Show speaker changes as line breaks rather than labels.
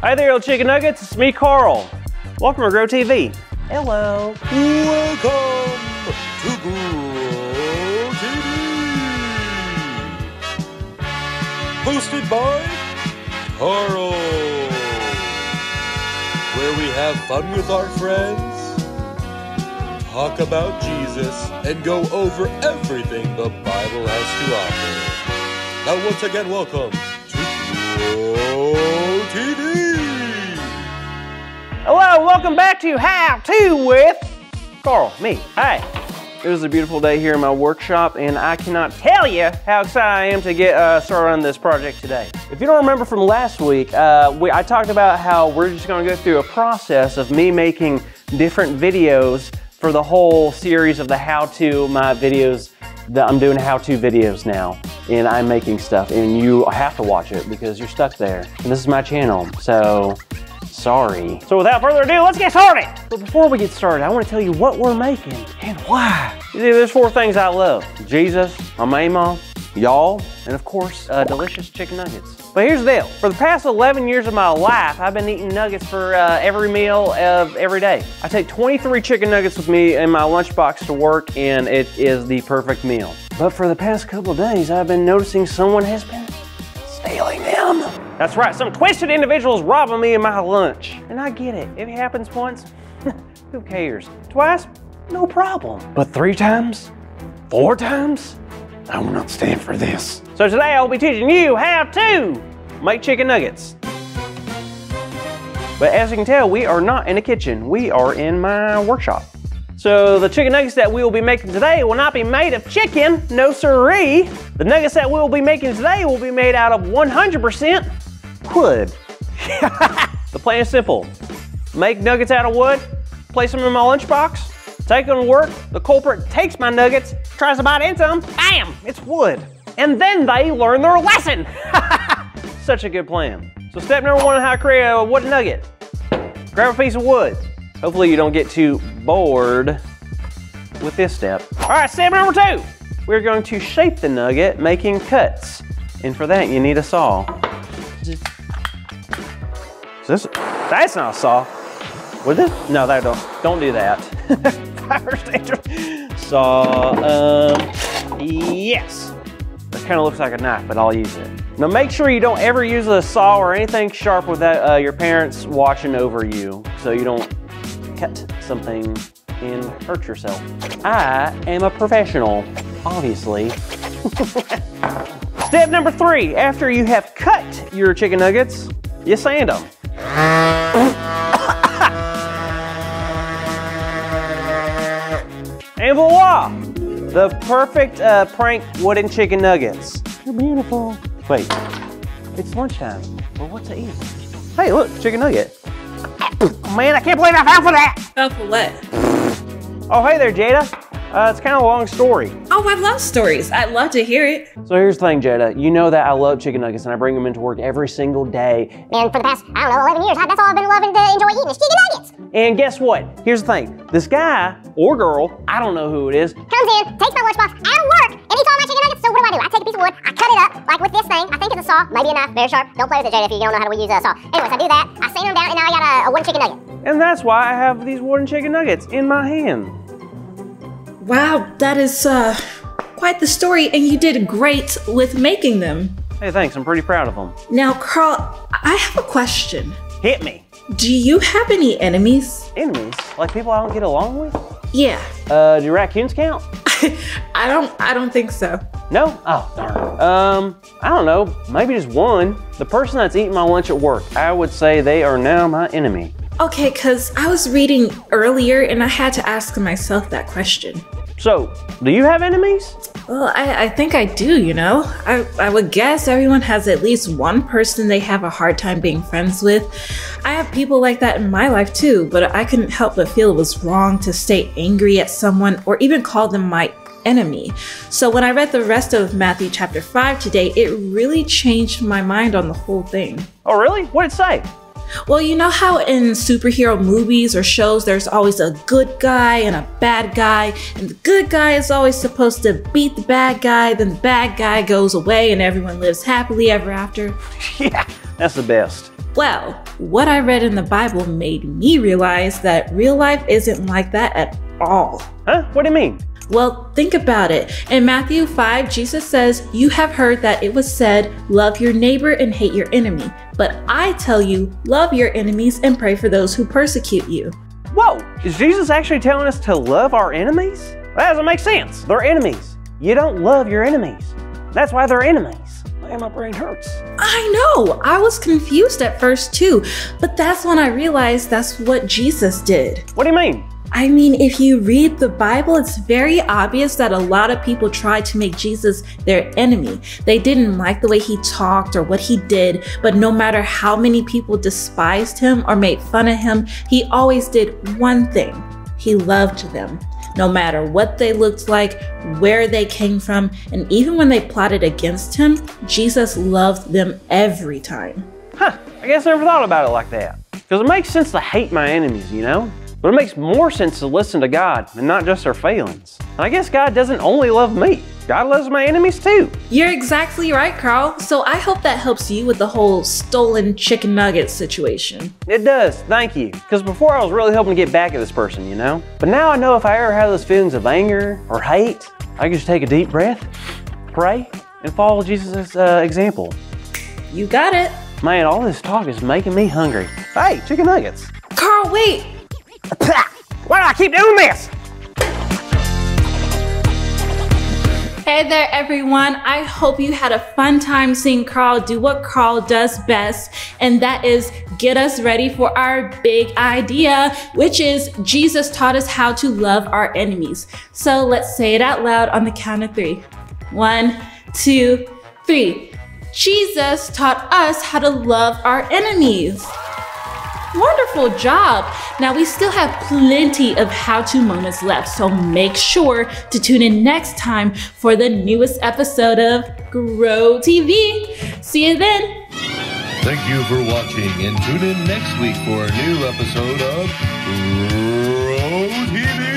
Hi there, little chicken nuggets. It's me, Carl. Welcome to Grow TV. Hello.
Welcome to Grow TV. Hosted by Carl. Where we have fun with our friends, talk about Jesus, and go over everything the Bible has to offer. Now once again, welcome to Grow TV.
Hello, welcome back to HowTo with Carl, me. Hi. It was a beautiful day here in my workshop, and I cannot tell you how excited I am to get started on this project today. If you don't remember from last week, I talked about how we're just going to go through a process of me making different videos for the whole series of the how-to, my videos. I'm doing how-to videos now, and I'm making stuff, and you have to watch it because you're stuck there. And this is my channel, so sorry. So without further ado, let's get started. But before we get started, I want to tell you what we're making and why. You see, there's 4 things I love: Jesus, my mama, y'all, and of course, delicious chicken nuggets. But here's the deal. For the past 11 years of my life, I've been eating nuggets for every meal of every day. I take 23 chicken nuggets with me in my lunchbox to work, and it is the perfect meal. But for the past couple of days, I've been noticing someone has been stealing them. That's right, some twisted individuals robbing me of my lunch. And I get it. If it happens once, who cares? Twice, no problem. But 3 times? 4 times? I will not stand for this. So today I'll be teaching you how to make chicken nuggets. But as you can tell, we are not in a kitchen. We are in my workshop. So the chicken nuggets that we will be making today will not be made of chicken, no siree. The nuggets that we will be making today will be made out of 100% wood. The plan is simple. Make nuggets out of wood, place them in my lunchbox, take them to work, the culprit takes my nuggets, tries to bite into them, bam, it's wood. And then they learn their lesson. Such a good plan. So step number 1 on how to create a wooden nugget. Grab a piece of wood. Hopefully you don't get too bored with this step. All right, step number 2. We're going to shape the nugget, making cuts. And for that, you need a saw. That's not a saw. What is this? No, don't do that. Saw, yes. That kind of looks like a knife, but I'll use it. Now make sure you don't ever use a saw or anything sharp without your parents watching over you, so you don't cut something and hurt yourself. I am a professional, obviously. Step number 3, after you have cut your chicken nuggets, you sand them. And voila! The perfect prank wooden chicken nuggets. You're beautiful. Wait, it's lunchtime. Well, what's to eat? Hey, look, chicken nugget. Oh, man, I can't believe I fell for that.
Fell for what?
Oh, hey there, Jada. It's kind of a long story.
Oh, I love stories. I'd love to hear it.
So here's the thing, Jada. You know that I love chicken nuggets and I bring them into work every single day.
And for the past, I don't know, 11 years, that's all I've been loving to enjoy eating is chicken nuggets.
And guess what? Here's the thing. This guy or girl, I don't know who it is,
Comes in, takes my lunchbox out of work, and eats all my chicken nuggets. So what do? I take a piece of wood, I cut it up, like with this thing. I think it's a saw, maybe a knife, very sharp. Don't play with it, Jada, if you don't know how to use a saw. Anyways, I do that, I sand them down, and now I got a wooden chicken nugget.
and that's why I have these wooden chicken nuggets in my hand.
Wow, that is quite the story, and you did great with making them.
Hey, thanks. I'm pretty proud of them.
Now, Carl, I have a question.
Hit me.
Do you have any enemies?
Enemies? Like people I don't get along with?
Yeah.
Do raccoons count?
I don't think so.
No? Oh, darn. I don't know. Maybe just one. The person that's eating my lunch at work, I would say they are now my enemy.
Okay, because I was reading earlier and I had to ask myself that question.
So, do you have enemies?
Well, I think I do, you know? I would guess everyone has at least one person they have a hard time being friends with. I have people like that in my life too, but I couldn't help but feel it was wrong to stay angry at someone or even call them my enemy. So when I read the rest of Matthew chapter 5 today, it really changed my mind on the whole thing.
Oh, really? What did it say?
Well, you know how in superhero movies or shows there's always a good guy and a bad guy, and the good guy is always supposed to beat the bad guy, then the bad guy goes away and everyone lives happily ever after?
Yeah, that's the best.
Well, what I read in the Bible made me realize that real life isn't like that at all.
Huh? What do you mean?
Well, think about it. In Matthew 5, Jesus says, "You have heard that it was said, love your neighbor and hate your enemy. But I tell you, love your enemies and pray for those who persecute you."
Whoa, is Jesus actually telling us to love our enemies? That doesn't make sense. They're enemies. You don't love your enemies. That's why they're enemies. Man, my brain hurts.
I know, I was confused at first too, but that's when I realized that's what Jesus did.
What do you mean?
I mean, if you read the Bible, it's very obvious that a lot of people tried to make Jesus their enemy. They didn't like the way he talked or what he did, but no matter how many people despised him or made fun of him, he always did one thing. He loved them. No matter what they looked like, where they came from, and even when they plotted against him, Jesus loved them every time.
Huh, I guess I never thought about it like that. Because it makes sense to hate my enemies, you know? But it makes more sense to listen to God and not just our failings. And I guess God doesn't only love me. God loves my enemies too.
You're exactly right, Carl. So I hope that helps you with the whole stolen chicken nugget situation.
It does, thank you. Because before I was really hoping to get back at this person, you know? But now I know if I ever have those feelings of anger or hate, I can just take a deep breath, pray, and follow Jesus' example.
You got it.
Man, all this talk is making me hungry. Hey, chicken nuggets.
Carl, wait.
Why do I keep doing this?
Hey there, everyone. I hope you had a fun time seeing Carl do what Carl does best, and that is get us ready for our big idea, which is Jesus taught us how to love our enemies. So let's say it out loud on the count of 3. 1, 2, 3. Jesus taught us how to love our enemies. Wonderful job! Now we still have plenty of how-to moments left, so make sure to tune in next time for the newest episode of Grow TV. See you then!
Thank you for watching and tune in next week for a new episode of Grow TV.